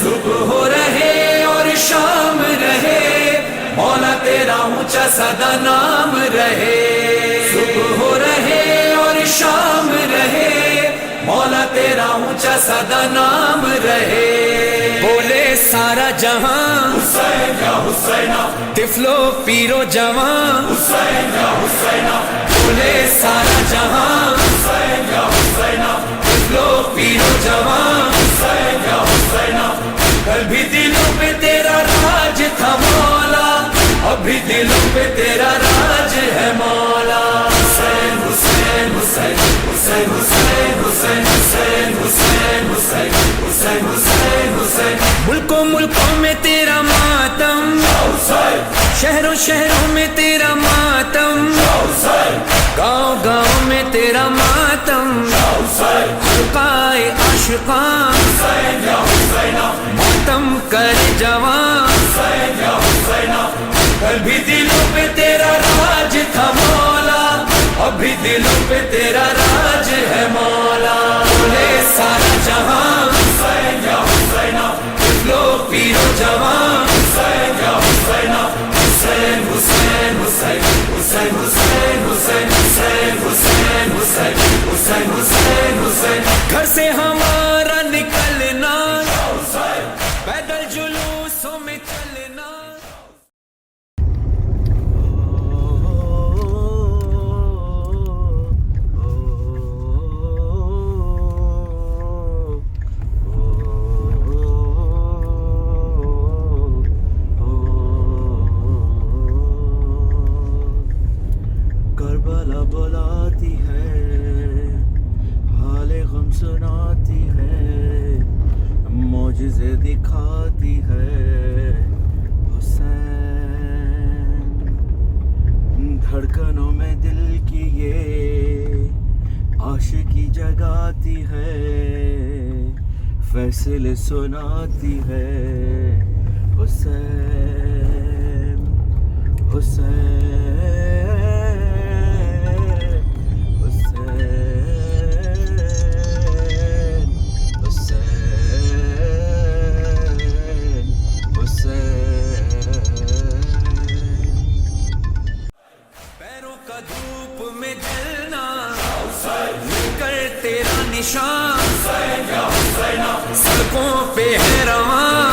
सुबह हो रहे और शाम रहे, मौला तेरा ऊंचा सदा नाम रहे। सुबह हो रहे और शाम रहे, मौला तेरा ऊंचा सदा नाम रहे। बोले सारा जहां हुसैन या हुसैना, तिफलो पीरो जवां हुसैन या हुसैना। बोले सारा जहां हुसैन या हुसैना, तिफलो पीरो जवां हुसैन या हुसैना। कल भी दिलों पे तेरा राज था मौला, अभी दिलों पे तेरा राज है मौला। हुसैन हुसैन हुसैन हुसैन हुसैन हुसैन हुसैन हुसैन हुसैन हुसैन हुसैन हुसैन। मुल्कों मुल्कों में तेरा मातम, शहरों शहरों में तेरा मातम, गांव गांव में तेरा मातम। हल्काए आशिकां मातम कर जवां। कल भी दिलों पे तेरा राज था मौला, अभी दिलों पे तेरा राज है मौला। बोले सारा जहां हुसैन या हुसैना, लो पीरो जवां हुसैन या हुसैना। हुसैन हुसैन हुसैन हुसैन हुसैन हुसैन हुसैन हुसैन हुसैन हुसैन हुसैन हुसैन। घर से हमारा निकलना, पैदल जुलूसों में चलना। करबला बुलाती है, हाले गम सुनाती है, मौजिज़े दिखाती है। हुसैन धड़कनों में दिल की ये आशिकी जगाती है, फैसले सुनाती है। हुसैन हुसैन निशान सड़कों पे है रवां।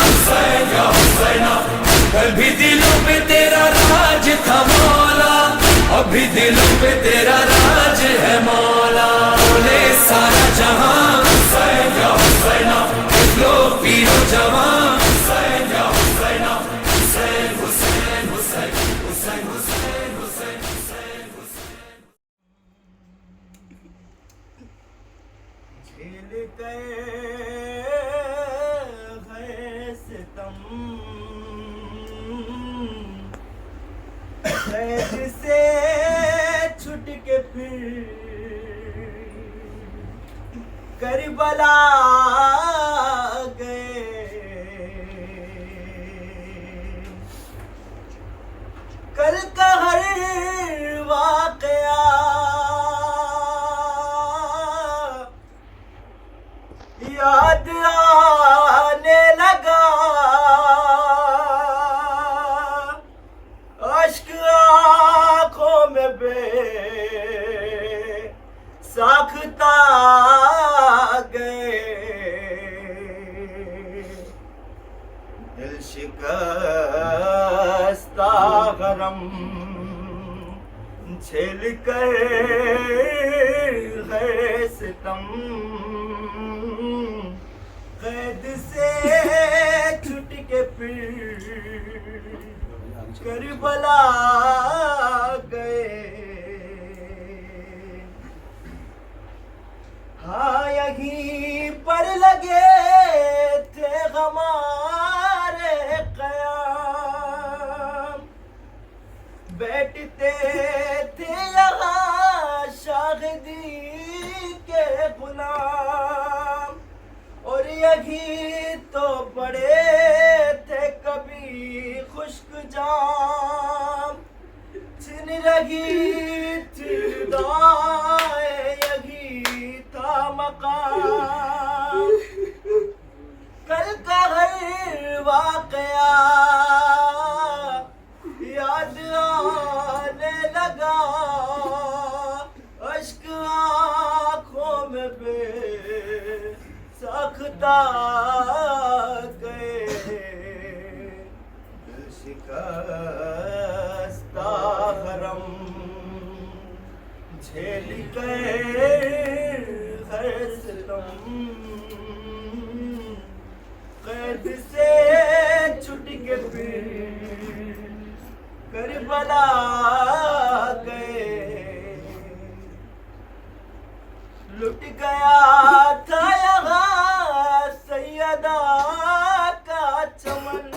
कल भी दिलों पे तेरा राज था मौला, अभी दिलों पे तेरा राज है मौला। बोले सारा जहां हुसैन या हुसैना, लो पीरो जवां हुसैन या हुसैना। हुसैन हुसैन हुसैन हुसैन हुसैन हुसैन हुसैन हुसैन। झेल गए हैं सितम, कैद से छुट के फिर करबला गए। कल का हर वाकया याद आने लगा, अश्क आँखों में बेसाख्ता गए। दिल शिकस्ता गरम झेल कर है सितम, कैद से छुट के फिर करबला गए। गुलाम, और यही तो बड़े थे कभी खुश्क जाम। छिन रही थी दाए, यही था मकाम। कल का हर वाकया याद आने लगा, अश्क आँखों में बेसाख्ता गए। दिल शिकस्ता हरम झेल गए हर सितम, कैद से छुट के फिर करबला गए। लुट गया था यहाँ सैयदा का चमन,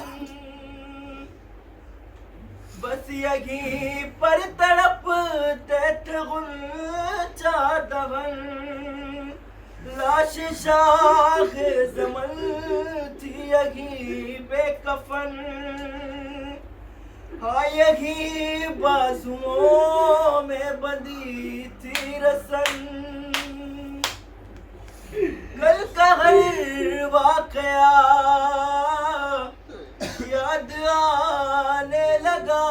बस यहीं पर तड़पते थे गुलचा दहन। लाश शाख ज़मन थी यहीं बेकफन, हाँ यहीं बाजुओं में बंधी थी रसन। कल का हर वाकया याद आने लगा,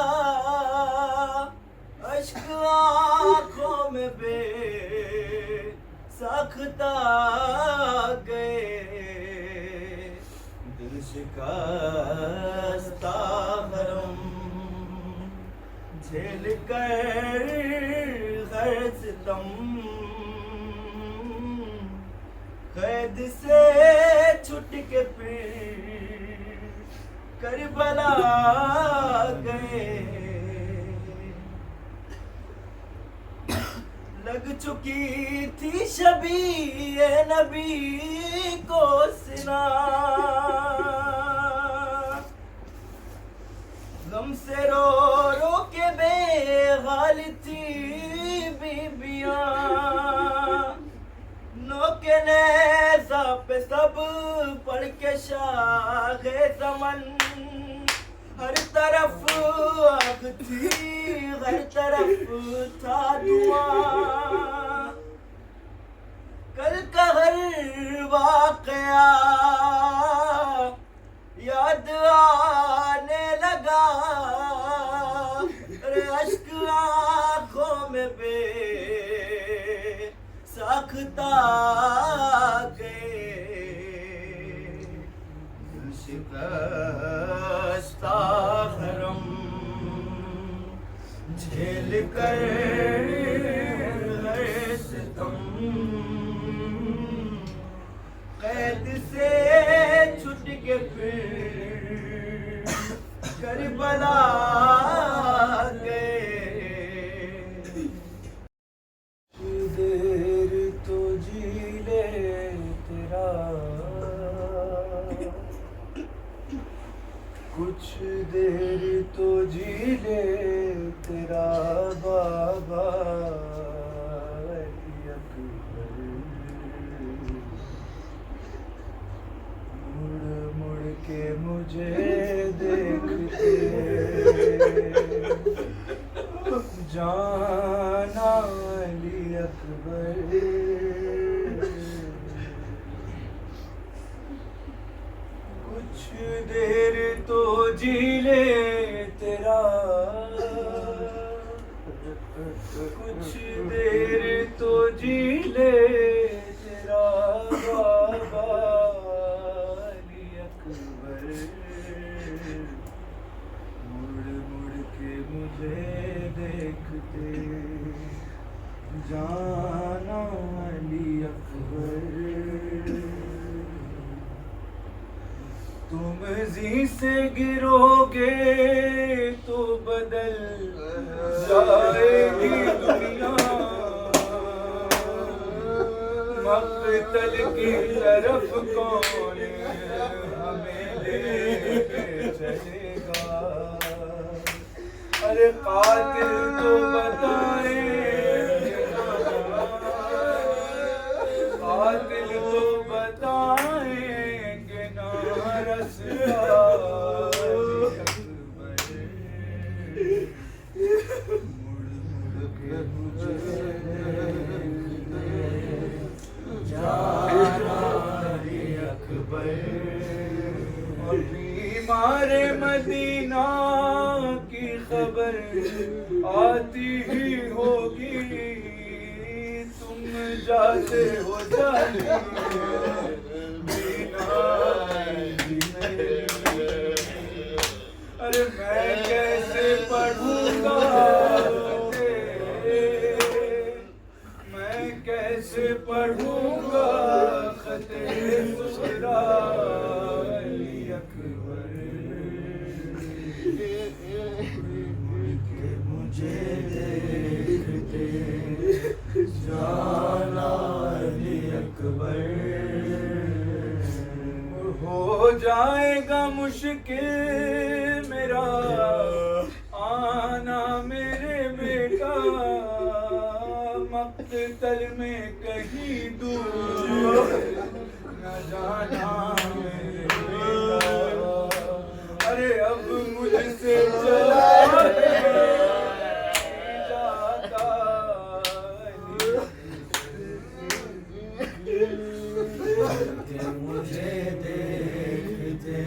अश्क आँखों में बेसाख्ता गए। दिल शिकस्ता हरम झेल कर हर सितम, कैद से छुट के फिर करबला गए। लग चुकी थी शबीए नबी को सिना, गम से रो रो के बेहाल थी बीबियां। नोके नेज़ा पे सब पढ़ के शाहे ज़मन, हर तरफ आग थी हर तरफ था धुआं। कल का हर वाकया याद आने लगा, अरे अश्क आँखों में बेसाख्ता गए। दिल शिकस्ता हरम झेल कर हर सितम, कैद से छुट के फिर करबला गए। कुछ देर तो जी ले तेरा, कुछ देर तो जी ले तेरा बाबा अकबर। मुड़ मुड़ के मुझे देखते जाना अली अकबर। कुछ देर तो जी ले तेरा, कुछ देर तो जी ले तेरा बाबा अली अकबर। मुड़ मुड़ के मुझे देखते जाना अली अकबर। तुम जी से गिरोगे तो बदल जाएगी दुनिया, मक़तल की तरफ कौन हमें लेके चलेगा। अरे कातिल तो बताए, मदीना की खबर आती ही होगी, तुम जाते हो जाती अरे मैं कैसे पढ़ूंगा, मैं कैसे पढ़ूंगा खते सुरा अकबर के मुझे देखते जाना अली अकबर। हो जाएगा मुश्किल मेरा आना मेरे बेटा, मक्तल में कहीं दूर न जाना मेरे बेटा। अरे अब मुझसे चला जाता मुझे देखते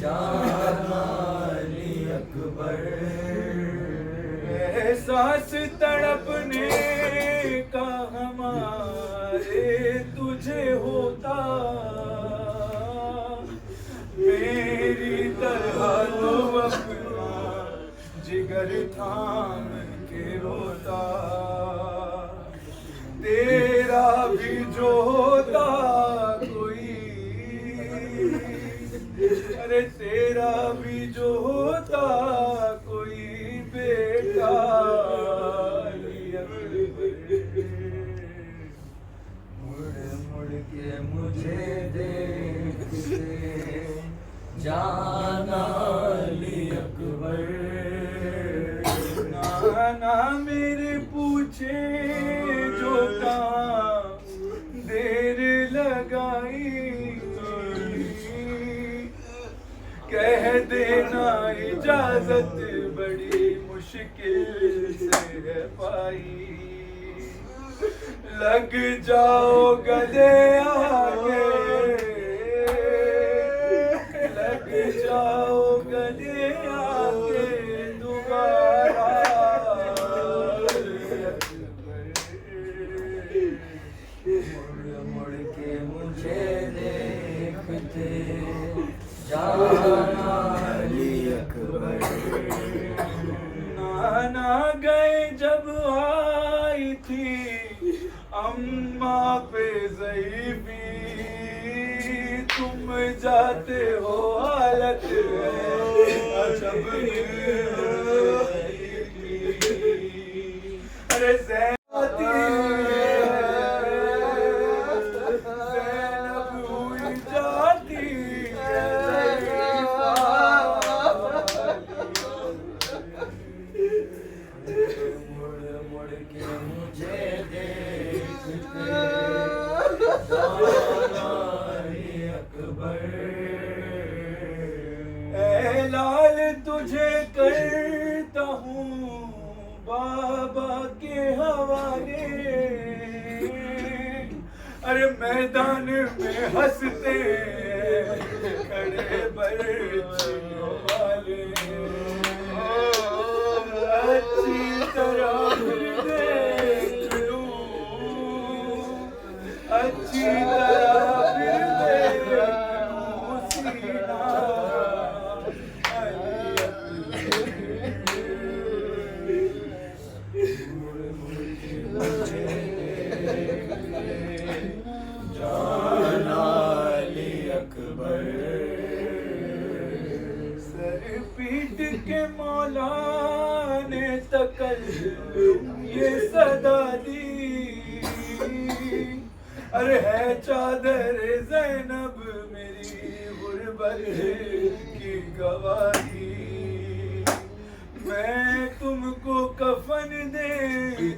जाना अली अकबर। एहसास तड़पने का हमारे तुझे होता, मेरी तरह तू अपना जिगर थाम के रोता। तेरा भी जो होता कोई, अरे तेरा भी जो होता कोई बेटा, मुड़ मुड़ के मुझे देखते जाना अली अकबर। नाना मेरे पूछे जो काम देर लगाई, कह देना इजाजत बड़ी मुश्किल से है पाई। लग जाओ गले आगे, लग जाओ गले आगे दोबारा। मुड़ मुड़ के मुझे देखते जाना अली अकबर। नाना गए जब आई थी अम्मा पे ज़ईफ़ी, तुम जाते हो हालत अजब अरे ज़ैनब हुई जाती मुड़ मुड़ के मुझे देखते जाना अली अकबर। ऐ लाल तुझे करता हूँ बाबा के हवाले, अरे मैदान में हंसते खड़े बर्चियों वाले। अच्छी तरह देख लूं, अच्छी तरह फिर देख लूं सीना अली अकबर। मुड़ मुड़ के मुझे देखते जाना अली अकबर। सर पीट के मौला ने तकल्लुम ये सदा दी, अरे है चादर ज़ैनब मेरी गुर्बत की गवाही। मैं तुमको कफन दे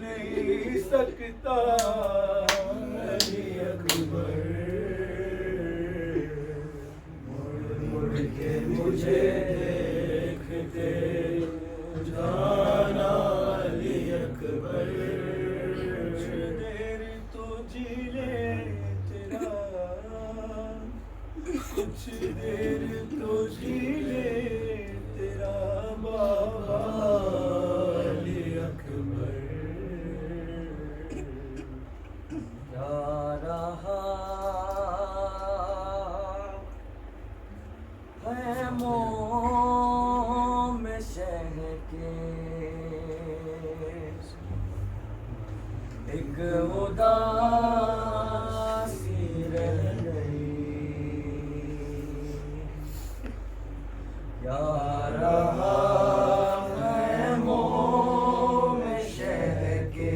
नहीं सकता अली अकबर। मुड़ मुड़ के मुझे देखते जाना अली अकबर। कुछ देर तो जी ले तेरा कुछ देर तो जी ले तेरा बाबा अली अकबर। जा रहा है मोह में शह के एक उदासी रह गई। या रहा है मोह में शह के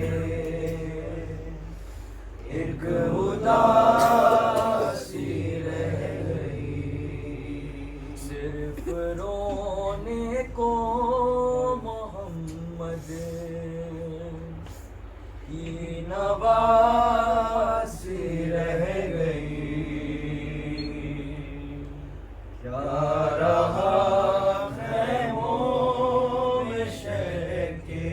एक उदासी रह गई। सिर्फ रोने को मोहम्मद की नवासी रह गई। क्या रहा है मोह में शह के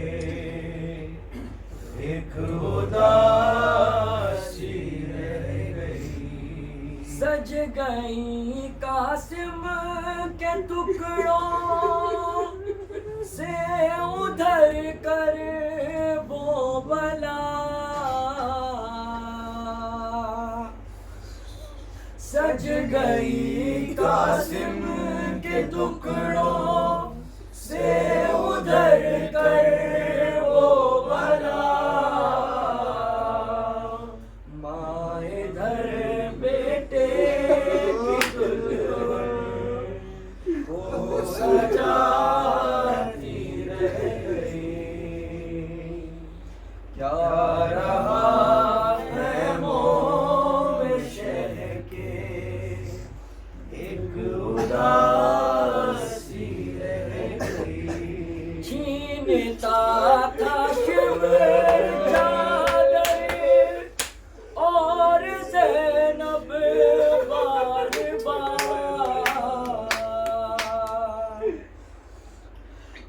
एक उदासी रह गई। सज गई कासिम के टुकड़ों से उधर कर वो बला। सज गई कासिम के टुकड़ों से उधर कर वो बला। माँ इधर बेटे की दुल्हन को सजाती रह गई। क्या रहा है मोह में शह के एक उदासी रह गई। छीनता था शिवर चादर और ज़ैनब बार बार।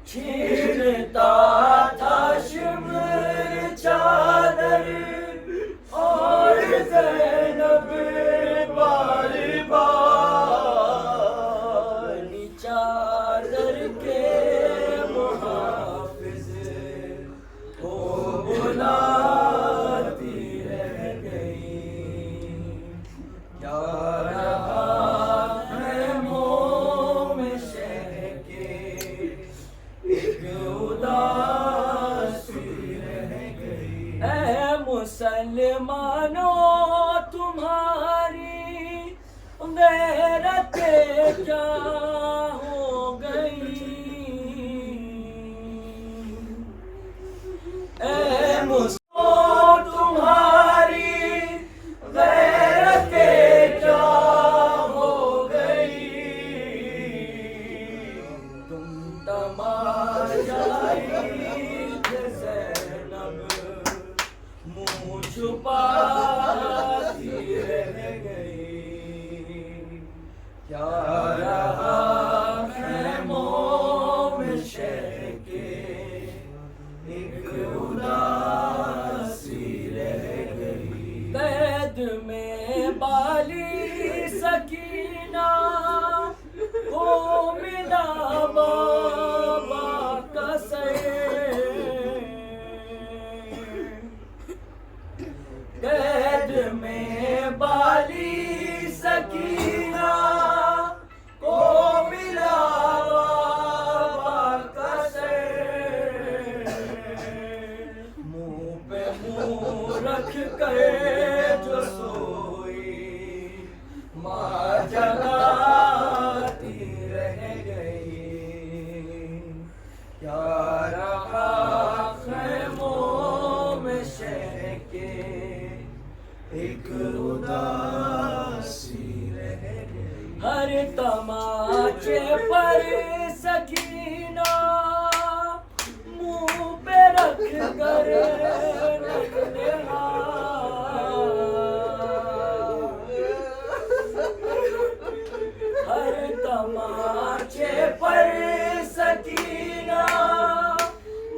छीनता था शिवर चादर और ज़ैनब बार बार। चादर के मुहाफिज को बुलाती रह गई। क्या रहा है मोह में शह के एक उदासी रह गई। ऐ मुसलमानों तुम्हारी गैरत क्या हो गई। ऐ मुसलमानों तुम्हारी गैरत क्या हो गई। तुम तमाशाई थे ज़ैनब मुँह छुपाती रह गई। क्या रहा है मोह में शह के एक उदासी रह गई। कैद में बाली सकीना को मिला बाबा का सैर। कैद में बाली सकीना को मिला बाबा का सैर। मुँह पे मुँह रख कर जो सोई माँ जगाती रह गई। क्या रहा है मोह में शह के एक उदासी रह गई। हर तमाचे पर सकीना मुँह पे रख कर रखने हर तमाचे पर सकीना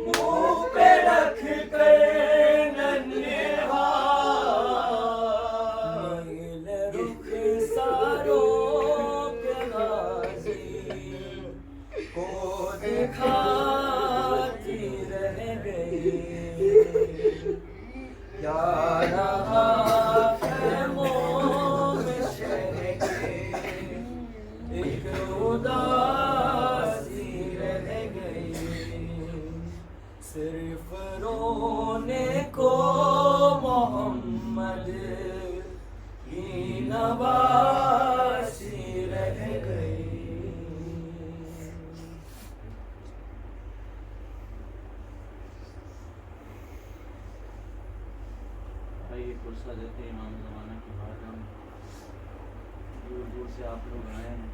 मुँह पे रख कर नन्हे रुख सारों को मोहम्मद की नवासी रह गई। आइए पुरसा देते हैं इमाम ज़माना की बात। हम दूर दूर से आप लोग आए हैं।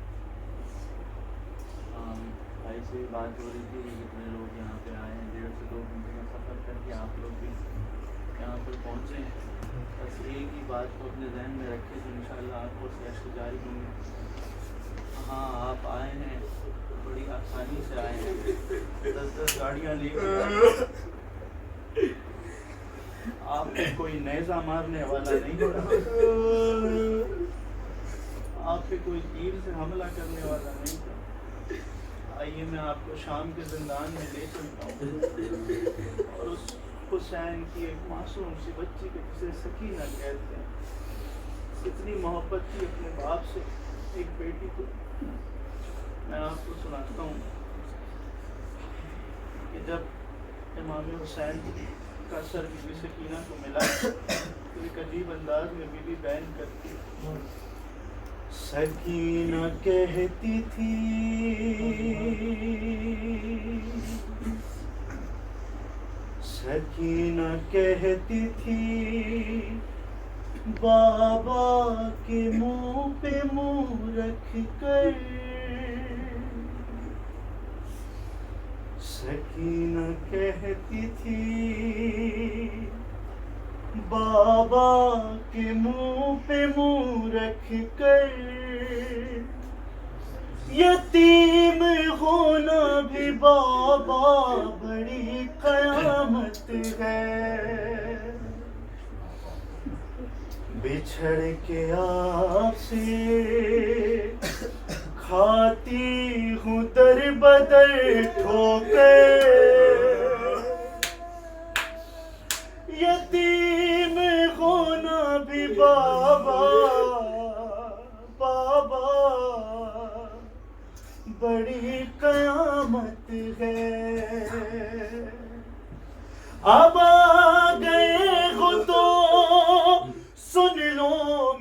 भाई से बात हो रही थी कि कितने लोग यहाँ पे आए हैं, 1.5 से 2 घंटे का सफ़र करके आप लोग भी यहाँ पर पहुँचे हैं। बस एक ही बात को अपने जहन में रखें तो इंशाअल्लाह आपको सैर जारी होंगे। हाँ, आप आए हैं बड़ी आसानी से आए हैं, 10-10 गाड़ियाँ लेकर। आप पे कोई नेज़ा मारने वाला नहीं हो रहा, आप पे कोई तीर से हमला करने वाला नहीं था। आइए मैं आपको शाम के ज़िंदान में ले चलता हूँ और उस हुसैन की एक मासूम सी बच्ची को जिसे सकीना कहते हैं, इतनी मोहब्बत थी अपने बाप से एक बेटी को। मैं आपको सुनाता हूँ कि जब इमाम हुसैन का सर बीबी सकीना को मिला तो एक अजीब अंदाज में बीबी बयान करती, सकीना कहती थी, सकीना कहती थी, बाबा के मुंह पे मुंह रख कर, सकीना कहती थी, बाबा के मुंह पे मुंह रख कर, यतीम होना भी बाबा बड़ी कयामत है, बिछड़ के आपसे खाती हूँ दर बदर ठोकर, यतीम होना भी बाबा बाबा बड़ी कयामत है। अब आ गए हो तो सुन लो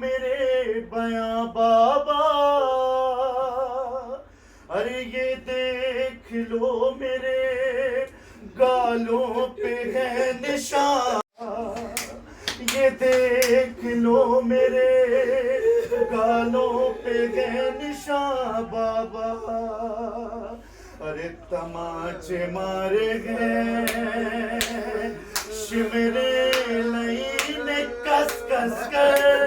मेरे बयां बाबा, अरे ये देख लो मेरे गालों पे है निशान, ये देख लो मेरे गालों पे है निशान बाबा, अरे तमाचे मारे हैं शिमरे लई ने कस कस कर,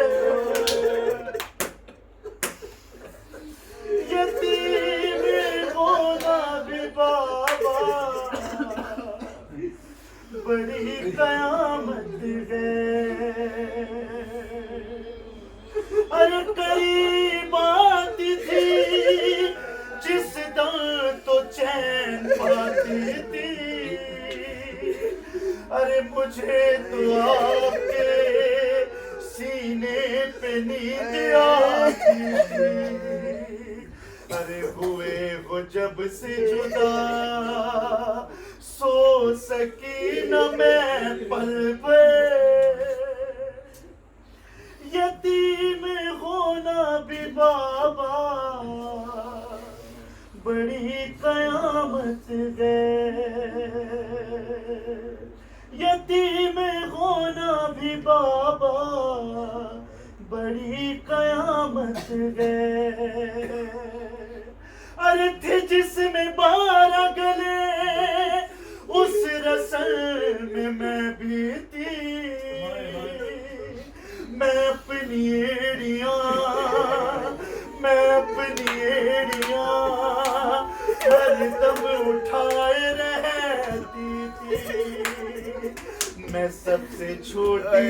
यतीम होना भी बाबा बड़ी कयामत है। अरे कई बात थी जिस दम तो चैन पाती थी, अरे मुझे तो आपके सीने पे नींद आती थी, अरे हुए हो जब से जुदा सो सकी न मैं पल पर, यतीम होना भी बाबा बड़ी कयामत है, यतीम होना भी बाबा बड़ी कयामत है। अरे थे जिसमें 12 गले उस रसल में मैं भी थी, मैं अपनी एड़ियां हरदम उठाए रहती थी, मैं सबसे छोटी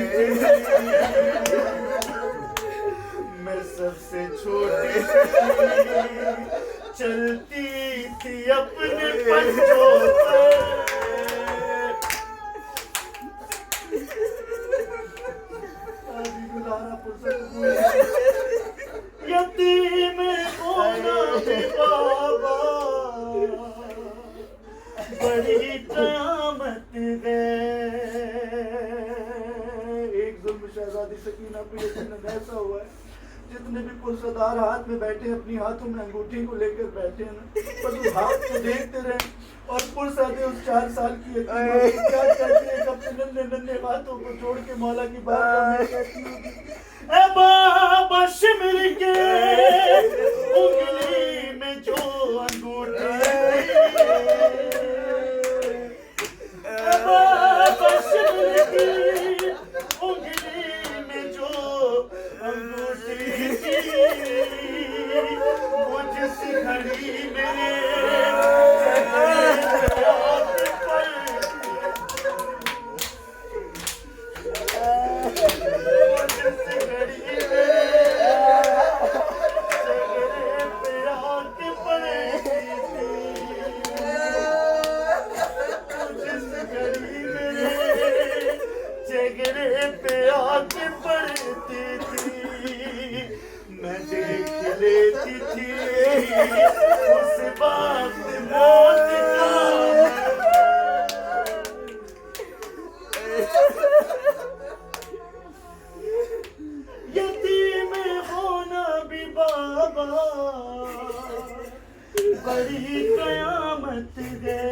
मैं सबसे छोटी चलती थी अपने पंजों पर, यतीम होना भी बाबा बड़ी कयामत है। दी सकीना पे यकीनन ऐसा हुआ है, जितने भी पुरसदार हाथ में बैठे अपनी हाथों में अंगूठी को लेकर बैठे हैं ना, बस उस हाथ को देखते रहे और पुरसदे उस 4 साल की यतीमा को क्या कहते हैं, अपने नन्हे नन्हे हाथों को जोड़ के मौला की बारगाह में कहती होगी, ए बाबा शिमर के उंगली में जो अंगूठी बाबा शिमर की उंगली में जो अंगूठी वो जिस घड़ी मेरे मैं देख लेती थी उस वक्त मौत यतीम होना भी बाबा बड़ी कयामत है।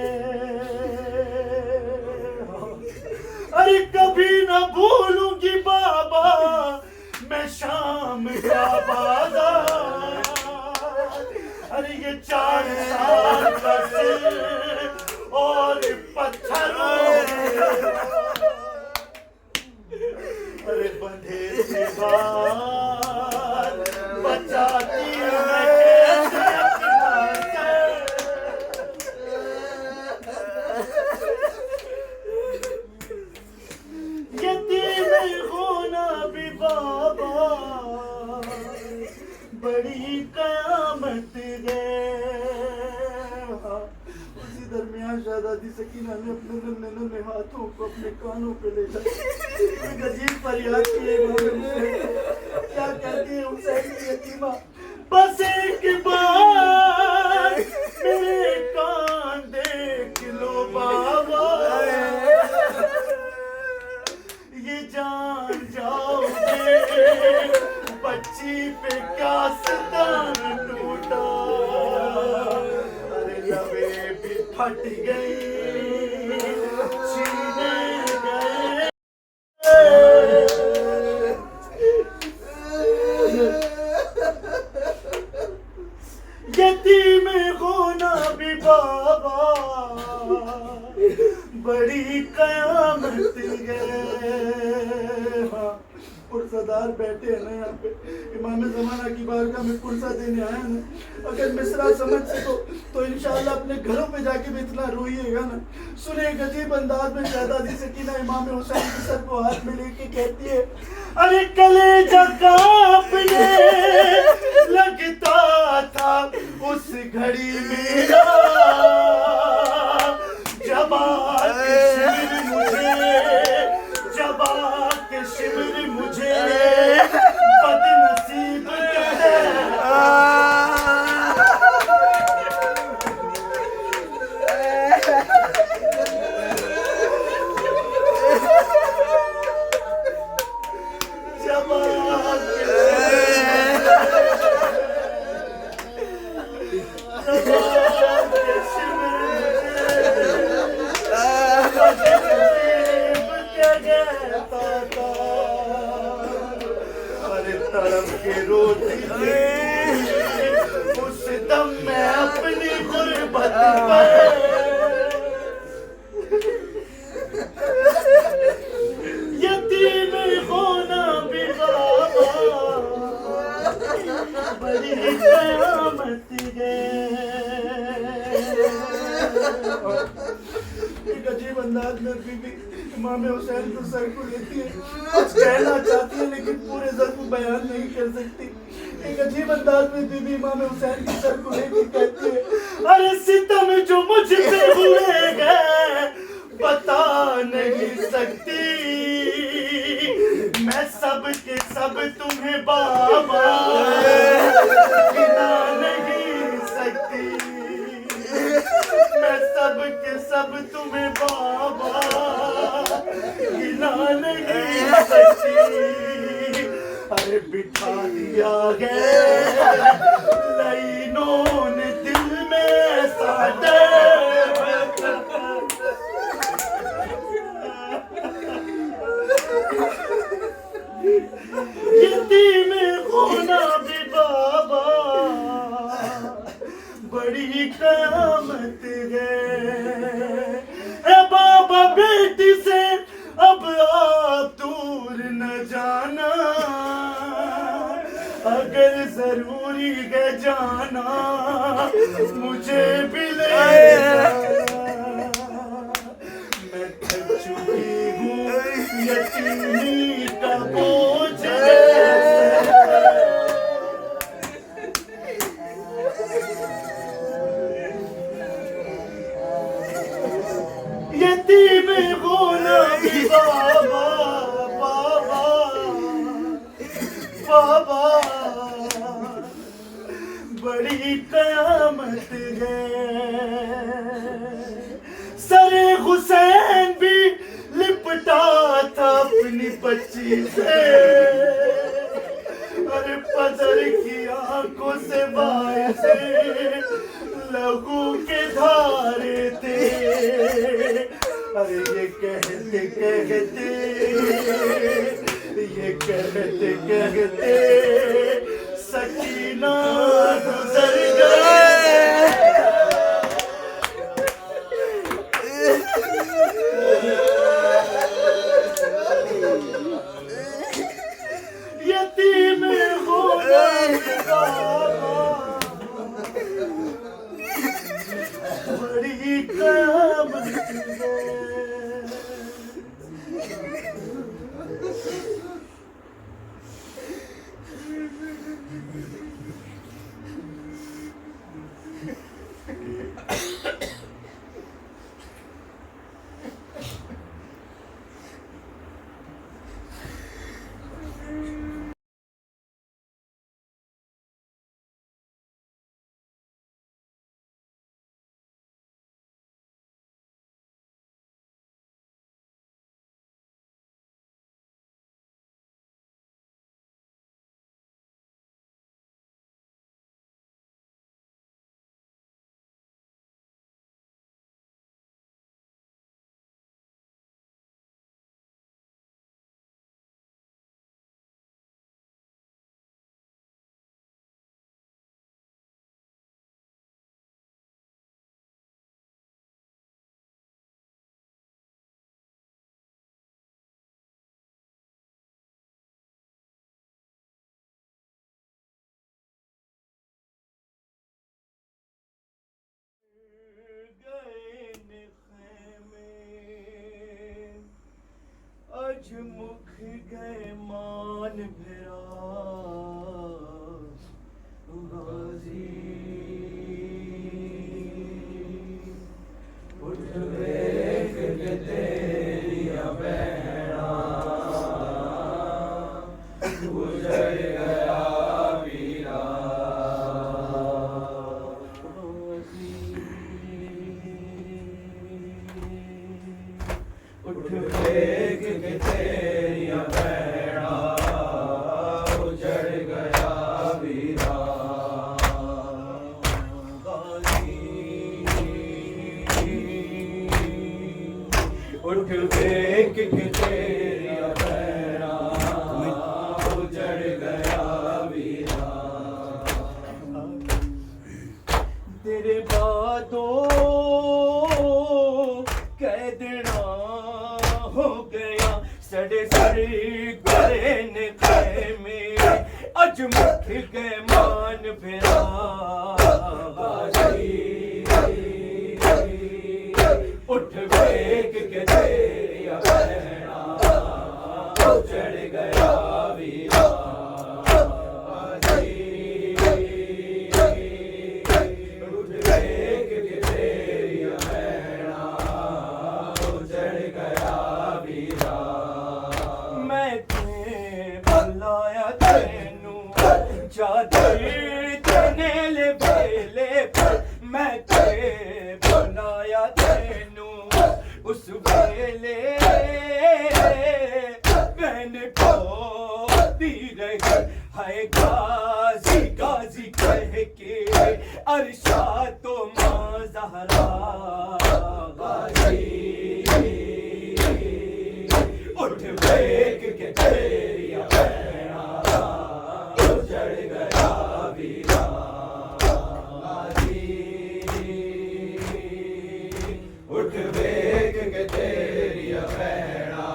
अरे कभी न भूलूंगी बाबा मैं शाम का बाजार, अरे ये 4 साल का सिर और पत्थरों अरे बंधे से बाल बचाती मैं कैसे अपना सर। यतीम होना भी बाबा बड़ी कयामत है। उसी दरमियान शहजादी सकीना ने अपने नन्हे नन्हे हाथों को अपने कानों पे ले जाया, एक अजीब फरियाद की क्या कहती है हुसैन की यतीमा, बस एक बार मेरे कान देख लो बाबा, ये जान जाओगे बच्ची पे क्या सितार टूटा, अरे लबे भी फट गई सीने गए। यतीम होना भी बाबा बड़ी कयामत है। पुरसादार बैठे हैं ना यहाँ पे, इमाम ज़माना की बारगाह में पुरसा देने आए हैं ना, अगर मिसरा समझ सको तो इंशाअल्लाह अपने घरों पे जाके भी इतना रोइएगा ना। सुने एक अजीब अंदाज में शहजादी सकीना इमाम हुसैन के सर को हाथ में लेके कहती है, अरे कलेजा कांपने लगता था उस घड़ी मेरा, जब आके शिविर मुझे बदनसीब तरफ के रोती उस दम में अपनी गुर्बत पर यतीम होना भी बाबा बड़ी कयामत है। एक अजीब अंदाज में बीबी इमाम हुसैन को सर को लेती है, कुछ कहना चाहती है लेकिन पूरे सर को बयान नहीं कर सकती। एक अजीब अंदाज में बीबी इमाम हुसैन के सर को लेकर कहती है, अरे सितम जो मुझ पे हुए हैं बता नहीं सकती, मैं सब के सब तुम्हें बाबा गिना नहीं सकती, मैं सब के सब तुम्हें बाबा गिना नहीं सकती। बिठा दिया है, लाइनों ने दिल में साटे। यतीम होना भी बाबा बड़ी क़यामत है। बाबा बेटी से अब आप दूर न जाना, अगर जरूरी है जाना मुझे भी ले जाना। मैं थक चुकी हूँ यतीमी का बोझ यतीम होना भी बाबा बाबा बाबा बड़ी क़यामत है। सरे हुसैन भी लिपटा था अपनी बच्ची से, अरे पदर की आंखों से बाय से लहू के धारे थे। अरे ये कहते कहते सकीना गुजर गए। यतीम होना बड़ी क़यामत है। आज मुख गए मान फिरा गाजी, उठ देख के तेरिया बहना गुजर गया वीरा। उठ देख के तेरिया बहना उजड़ गया वीरा। उठ देख के तेरिया बहना उजड़ गया वीरा। तेरे बादों कह देना हो गया सड़े सड़े गए ने खेमे, अज मुख गए मान फिरा। उठ वेग के तेरिया बहना उजड़ गया वीरा। उठ वेग के तेरिया बहना उजड़ गया वीरा। मैं ते बुलाया तेनू चादर देने ले बेले पर, मैं ते बुलाया तेनू उस वेले मैंने को दी रही वेग के तेरिया बहना उजड़ गया वीरा उठ वेग के तेरिया बहना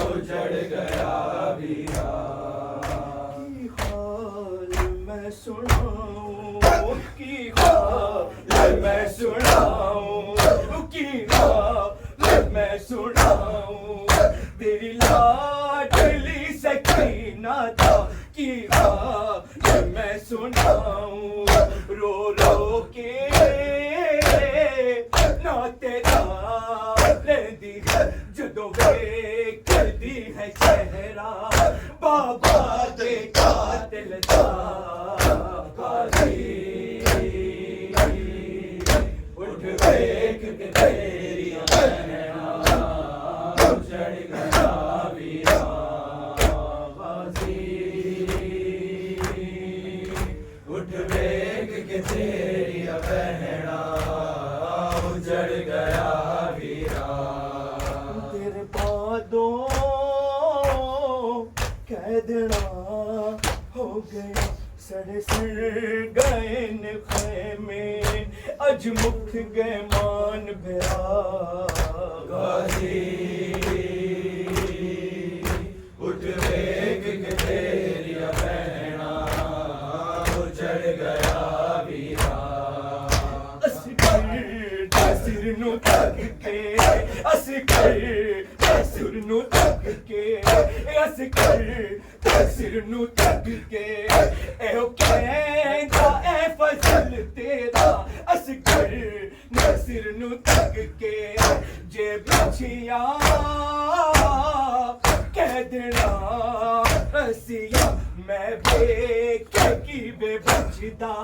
उजड़ गया वीरा की हाल मैं सुनाऊं की हाल मैं सुनाऊं की हाल मैं सुनाऊं तेरी लाडली सकीना था की हाल मैं सुनाऊं रो रो के ना तेरा लेंदी है जदों वे करदी है चेहरा बाबा दे कातिल दा गाजी उठ वेग के तेरी बहना उजड़ गया वीरा गाजी उठ वेग के तेरी बहना उजड़ गया वीरा तेरे बादों कह देना हो गया सड़ गए न खेमे अज मुख गए मान भया गाजी उठ वेग के तेरी बहना उजड़ गया वीरा सिर नु तक के सिर नु तक के सिर नु तक के एहो कहंदा ए फजल तेरा असकर सिर नु तक के जे बिछिया कह देना रसिया मैं बेके की बेबचदा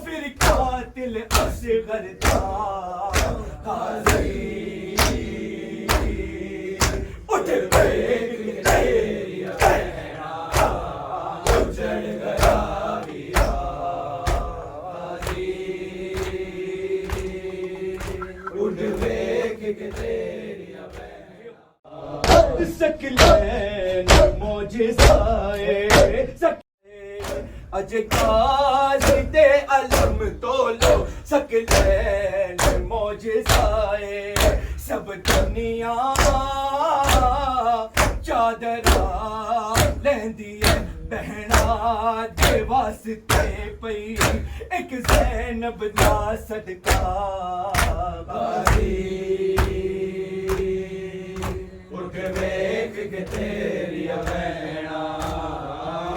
फिर कातिल असगर था काजी उठ वेग तेरी बहना उजड़ गया वीरा गाजी उठ वेग तेरी बहना सकलैन मोजिज़ाए अज गाज़ी दे अलम तोलो सकलैन मोजिज़ाए सब दुनिया चादरा लहंदी है बहना दे वास्ते पई एक ज़ैनब दा सदका गाजी उठ वेग के तेरी बहना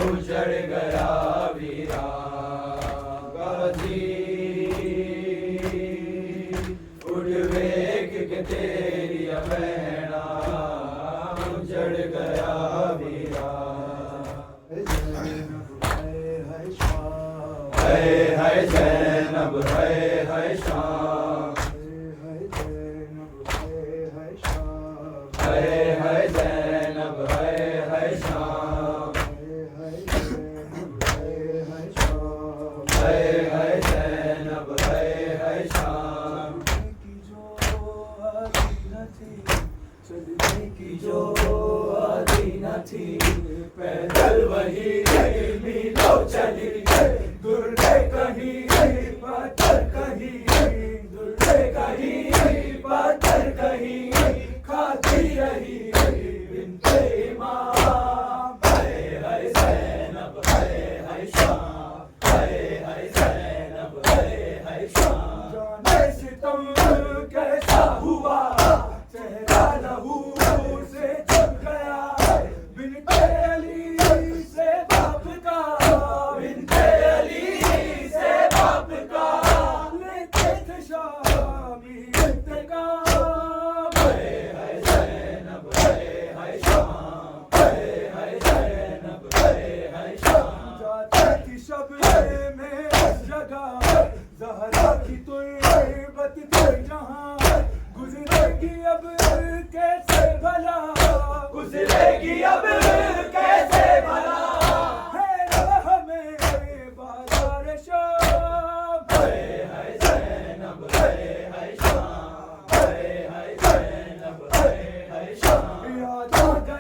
उजड़ गया वीरा गाजी उठ वेग के तेरी बहना उजड़ गया वीरा है ज़ैनब है शाम है ज़ैनब है शाम है ज़ैनब है शाम चलने की जो आदि न थी पैदल वही मीलो चली दुर्गे कहीं पाथर कहीं दुर्गे कहीं पाथर कहीं खाती रही बिनते इमाम है ज़ैनब है शाम है ज़ैनब है शाम जाने सितम कैसा हुआ चेहरा लहू से जम गया बिनते अली से बाप का बिनते अली से बाप का लेते थे शामी इंतकाम है ज़ैनब है शाम है ज़ैनब है शाम जाती थी शब में उस जगह ज़हरा की तुर्बत थी जहाँ गुजरेगी अब कैसे भला गुजरेगी अब कैसे भला है राह में बाजार शाम है ज़ैनब है शाम है ज़ैनब है शाम याद आ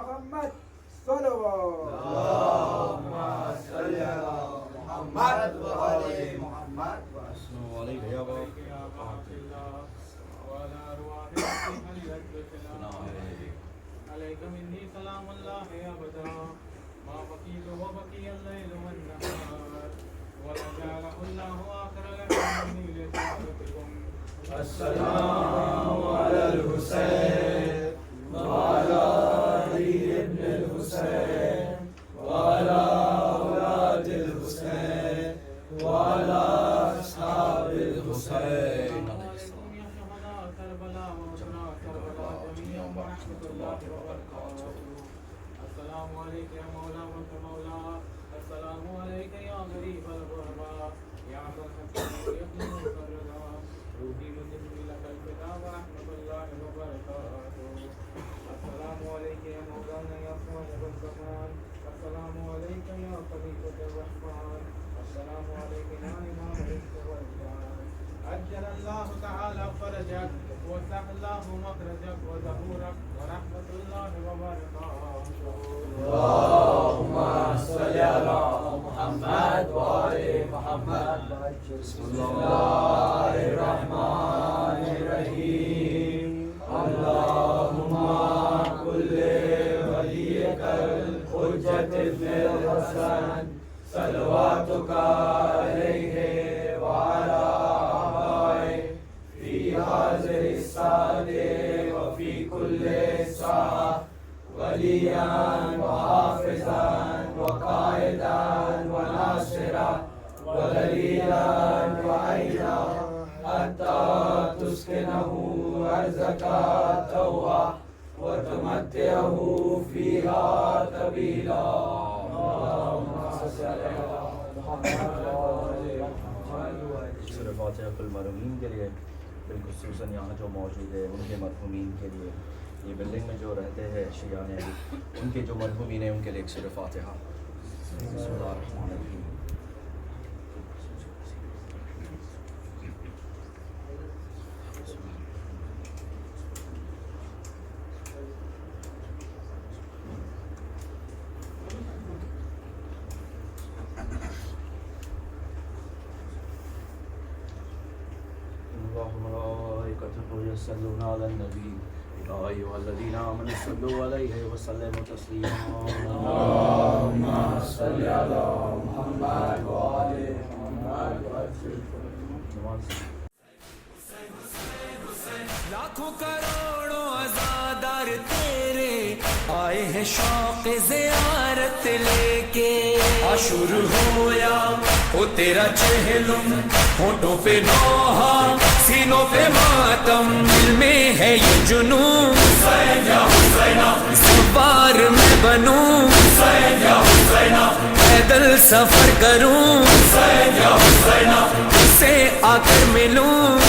मोहम्मद सल्लल्लाहु अस्सलामु अलल हुसैन व अला अली इब्न अल हुसैन व अला औलादिल हुसैन व अला अस्हाबिल हुसैन। अस्सलामु अलैका या मौला व मौला, अस्सलामु अलैका या गरीब अल गुरबा, या बरकत इब्न मुकर्रमा, रूही मुजम्मिल लकल फिदा व रहमतुल्लाहि व बरकातुहू। अस्सलामु अलैका या मौलाना या साहिबुल ज़मान, अस्सलामु अलैका या खलीफतुर रहमान, अस्सलामु अलैका या इमामुल रिज़्क़ वल इकराम। अज्जलल्लाहु तआला फरजक व सहlallahu मखरजक व ज़हूरक व रहमतुल्लाहि व बरकातुहू। अल्लाहुम्मा सल्लि अला मुहम्मद व आले मुहम्मद। बिस्मिल्लाहिर रहमानिर रहीम। अल्लाहुम्मा कुल्ले वलियकल हुज्जत इब्नुल हसन सलवातुका अलैहि व अला आबाए फी हाज़िहि साअति व फी कुल्ली साअ वलियान व हाफिज़ान व कायदान व नासिरा व दलीलान व आइना हत्ता तुस्किनहु अर्ज़का तौआ व तुमत्तिअहु फ़ीहा तबीला। सूरह फातिहा कुल मरहूमीन के लिए, बिलखुसूसन यहाँ जो मौजूद है उनके मरहूमीन के लिए, ये बिल्डिंग में जो रहते हैं शियाने उनके जो मरहूमीन हैं उनके लिए एक सूरह फातिहा। बिस्मिल्लाहिर्रहमानिर्रहीम। यस्सल्लूना अलन नबी या अय्युहल्लज़ीना आमनु सल्लु अलैहि व सल्लिमू तस्लीमा। अल्लाहुम्मा सल्लि अला मुहम्मद व आले मुहम्मद। लाखों करोड़ों अज़ादार तेरे आए हैं शौक़ ज़ियारत लेके। आशुर हो या हो तेरा चहलुम, होठों पे नौहा सीनों पे मातम, दिल में है ये जुनून सवार मैं बनूं, पैदल सफर करूं, से आकर मिलूं।